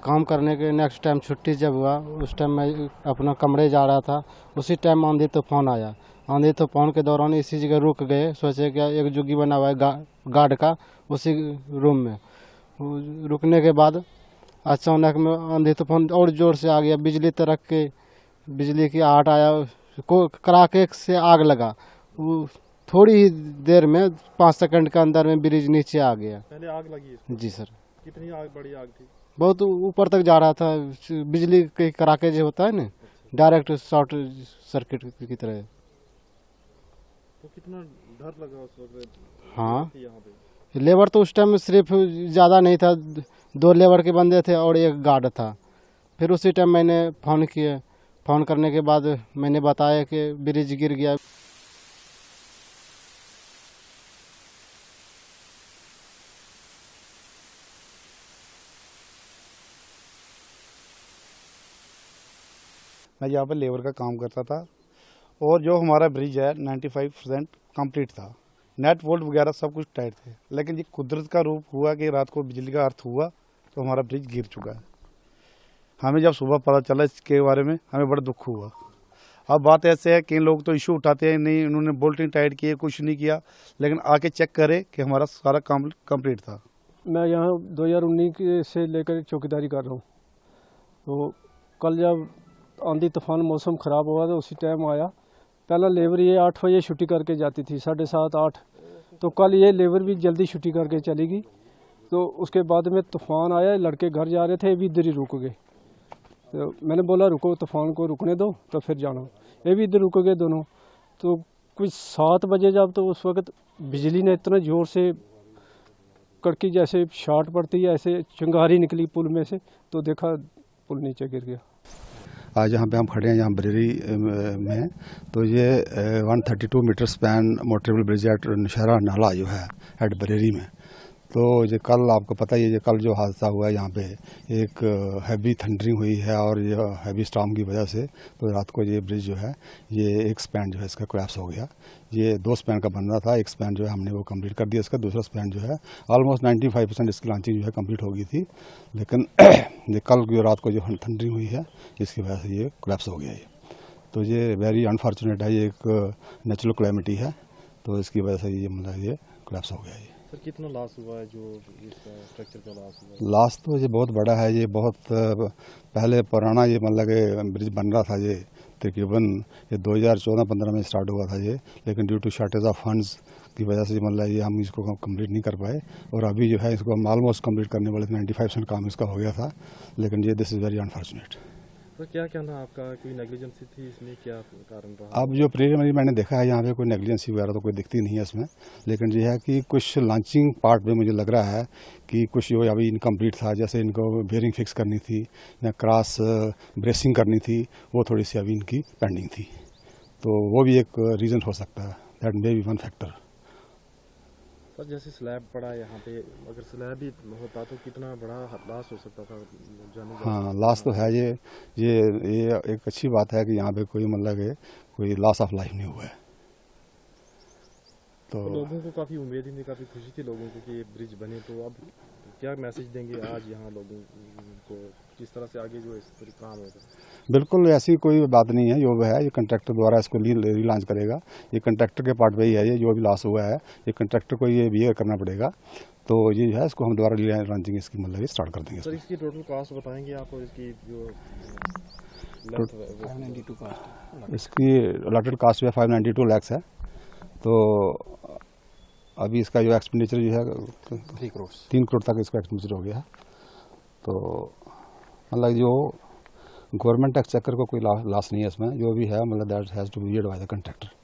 काम करने के नेक्स्ट टाइम छुट्टी जब हुआ उस टाइम मैं अपना कमरे जा रहा था, उसी टाइम आंधी तूफान आया। आंधी तूफान के दौरान इसी जगह रुक गए, सोचे क्या एक जुग्गी बना हुआ है गार्ड का उसी रूम में। रुकने के बाद अचानक में आंधी तूफान और जोर से आ गया, बिजली तरक के बिजली की आहट आया, को कड़ाके से आग लगा। वो थोड़ी ही देर में 5 सेकंड के अंदर में ब्रिज नीचे आ गया। पहले आग लगी इसमें? जी सर। कितनी बड़ी आग थी? बहुत ऊपर तक जा रहा था, बिजली के कड़ाके जो होता है ना, डायरेक्ट शॉर्ट सर्किट की तरह। तो कितना डर लगा उस वक्त? हाँ, यहाँ पे लेबर तो उस टाइम सिर्फ ज़्यादा नहीं था, 2 लेबर के बंदे थे और एक गार्ड था। फिर उसी टाइम मैंने फ़ोन किया, फ़ोन करने के बाद मैंने बताया कि ब्रिज गिर गया। मैं यहाँ पर लेबर का काम करता था और जो हमारा ब्रिज है 95% कंप्लीट था। नेट वोल्ट वगैरह सब कुछ टाइट थे, लेकिन ये कुदरत का रूप हुआ कि रात को बिजली का अर्थ हुआ तो हमारा ब्रिज गिर चुका है। हमें जब सुबह पता चला इसके बारे में हमें बड़ा दुख हुआ। अब बात ऐसे है कि लोग तो इशू उठाते हैं, नहीं उन्होंने बोल्टिंग टाइट किए, कुछ नहीं किया, लेकिन आके चेक करे कि हमारा सारा काम कंप्लीट था। मैं यहाँ 2019 से लेकर चौकीदारी कर रहा हूँ। तो कल जब आंधी तूफान मौसम ख़राब हुआ तो उसी टाइम आया। पहला लेबर ये 8 बजे छुट्टी करके जाती थी, 7:30 8। तो कल ये लेबर भी जल्दी छुट्टी करके चली गई। तो उसके बाद में तूफान आया, लड़के घर जा रहे थे, ये भी इधर ही रुक गए। तो मैंने बोला रुको, तूफान को रुकने दो तो फिर जाना। ये भी इधर रुक गए दोनों। तो कुछ 7 बजे जब, तो उस वक्त बिजली ने इतना ज़ोर से कड़की जैसे शॉर्ट पड़ती है, ऐसे चिंगारी निकली पुल में से, तो देखा पुल नीचे गिर गया। आज यहाँ पे हम खड़े हैं, यहाँ बरेली में, तो ये 132 metre span motorable bridge at Nowshera नाला जो है एट बरेली में। तो ये कल आपको पता ही है, ये कल जो हादसा हुआ है यहाँ पे, एक हैवी थंडरिंग हुई है और ये हैवी स्टॉर्म की वजह से तो रात को ये ब्रिज जो है, ये एक स्पैन जो है इसका कोलैप्स हो गया। ये 2 स्पैन का बन रहा था, एक स्पैन जो है हमने वो कंप्लीट कर दिया, इसका दूसरा स्पैन जो है ऑलमोस्ट 95% इसकी लॉन्चिंग जो है कंप्लीट हो गई थी, लेकिन ये कल जो रात को जो थंडरिंग हुई है इसकी वजह से ये कोलैप्स हो गया। ये तो ये वेरी अनफॉर्चुनेट है, ये एक नेचुरल कैलेमिटी है, तो इसकी वजह से ये मतलब ये कोलैप्स हो गया। ये सर कितना लॉस हुआ है, जो इसका स्ट्रक्चर का लॉस हुआ है? लॉस तो ये बहुत बड़ा है। ये बहुत पहले पुराना ये मतलब ब्रिज बन रहा था, ये तकरीबन ये 2014-15 में स्टार्ट हुआ था ये, लेकिन due to shortage of funds की वजह से मतलब ये हम इसको कंप्लीट नहीं कर पाए, और अभी जो है इसको हम ऑलमोस्ट कंप्लीट करने वाले थे। 95% काम इसका हो गया था, लेकिन ये दिस इज़ वेरी अनफॉर्चुनेट। तो क्या कहना आपका, कोई नेग्लिजेंसी थी इसमें, क्या कारण रहा? अब जो प्रीलिमिनरी मैंने देखा है यहाँ पे कोई नेग्लिजेंसी वगैरह तो कोई दिखती नहीं है इसमें, लेकिन ये है कि कुछ लॉन्चिंग पार्ट में मुझे लग रहा है कि कुछ जो अभी इनकम्प्लीट था, जैसे इनको बेयरिंग फिक्स करनी थी या क्रॉस ब्रेसिंग करनी थी, वो थोड़ी सी अभी इनकी पेंडिंग थी, तो वो भी एक रीज़न हो सकता है, that may be one factor. Sir जैसे स्लैब पड़ा यहाँ पे, अगर स्लैब भी होता तो कितना बड़ा लॉस हो सकता था जाने? हाँ, लॉस तो है। ये एक अच्छी बात है कि यहाँ पे कोई मतलब कोई लॉस ऑफ लाइफ नहीं हुआ है। तो लोगों को काफ़ी उम्मीद थी, काफ़ी खुशी थी लोगों को कि ये ब्रिज बने, तो अब क्या मैसेज देंगे आज यहाँ लोगों को, किस तरह से आगे जो इस पर काम होगा? बिल्कुल ऐसी कोई बात नहीं है, जो है ये कंट्रैक्टर द्वारा इसको रीलॉन्च करेगा। ये कंट्रैक्टर के पार्ट में ही है, ये जो भी लॉस हुआ है ये कंट्रैक्टर को ये बियर करना पड़ेगा, तो ये है इसको हम दोबारा रीलॉन्चिंग इसकी मतलब स्टार्ट कर देंगे। सर इसकी टोटल कॉस्ट बताएंगे आप, और इसकी जो 592 कॉस्ट, इसकी अलॉटेड कॉस्ट जो है 592 लाख है। तो अभी इसका जो एक्सपेंडिचर जो है 3 करोड़ तक इसका एक्सपेंडिचर हो गया है। तो मतलब जो गवर्नमेंट एक्सचेकर को कोई लॉस नहीं है इसमें, जो भी है मतलब that has to be beared by the contractor.